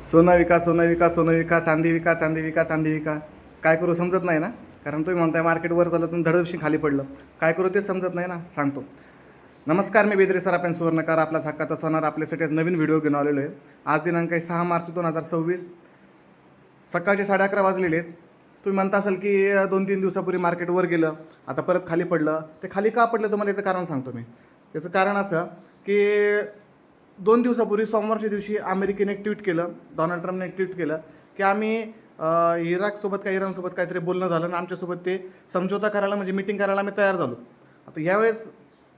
सोनं विका, सोनं विका, सोनं विका, चांदी विका, चांदी विका, चांदी विका. काय करू समजत नाही ना, कारण तुम्ही म्हणताय मार्केटवर झालं तर धडदिवशी खाली पडलं. काय करू तेच समजत नाही ना, सांगतो. नमस्कार, मी बेदरे सर, आपण सुवर्णकार, आपला हक्काचा सोनार आपल्यासाठी आज नवीन व्हिडिओ घेऊन आलेलो आहे. आज दिनांक आहे 6 मार्च 2026, सकाळचे 11:30 वाजलेले आहेत. तुम्ही म्हणता असाल की 2-3 दिवसापूर्वी मार्केट वर गेलं, आता परत खाली पडलं. ते खाली का पडलं तुम्हाला याचं कारण सांगतो मी. याचं कारण असं की 2 दिवसापूर्वी सोमवारच्या दिवशी अमेरिकेने एक ट्विट केलं, डोनाल्ड ट्रम्पने एक ट्विट केलं की आम्ही इराकसोबत काय इराणसोबत काहीतरी बोलणं झालं आणि आमच्यासोबत ते समझोता करायला म्हणजे मीटिंग करायला आम्ही तयार झालो. आता यावेळेस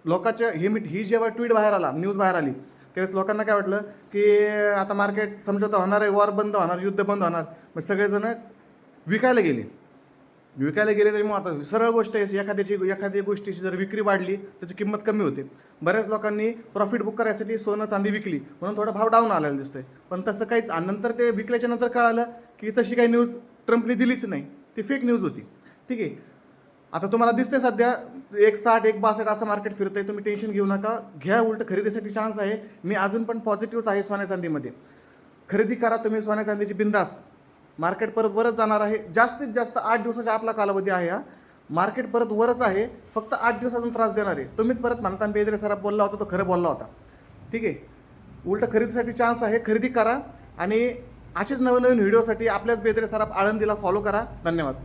लोकांच्या ही जेव्हा ट्विट बाहेर आला, न्यूज बाहेर आली, त्यावेळेस लोकांना काय वाटलं की आता मार्केट समझोता होणार आहे, वॉर बंद होणार, युद्ध बंद होणार. मग सगळेजण विकायला गेले तरी मग आता सरळ गोष्ट आहे, एखाद्या गोष्टीची जर विक्री वाढली त्याची किंमत कमी होते. बऱ्याच लोकांनी प्रॉफिट बुक करायसाठी सोनं चांदी विकली, म्हणून थोडा भाव डाऊन आलेला दिसतोय. पण तसं काहीच, आणि नंतर ते विकल्याच्या नंतर कळालं की तशी काही न्यूज ट्रम्पने दिलीच नाही, ती फेक न्यूज होती. ठीक आहे, आता तुम्हाला दिसतंय सध्या 1.60 1.62 असं मार्केट फिरतंय. तुम्ही टेन्शन घेऊ नका, घ्या, उलट खरेदीसाठी चान्स आहे. मी अजून पण पॉझिटिव्हच आहे सोन्या चांदीमध्ये. खरेदी करा तुम्ही सोन्या चांदीची बिंदास. मार्केट परत वरच जाणार आहे. जास्तीत जास्त 8 दिवसाच्या आतला कालावधी आहे हा. मार्केट परत वरच आहे, फक्त 8 दिवस अजून त्रास देणार आहे. तुम्हीच परत म्हणता बेदरे सराफ बोलला होता, तो खरं बोलला होता. ठीक आहे, उलट खरेदीसाठी चान्स आहे, खरेदी करा. आणि असेच नवीन व्हिडिओसाठी आपल्याच बेदरे सराफ आळंदीला फॉलो करा. धन्यवाद.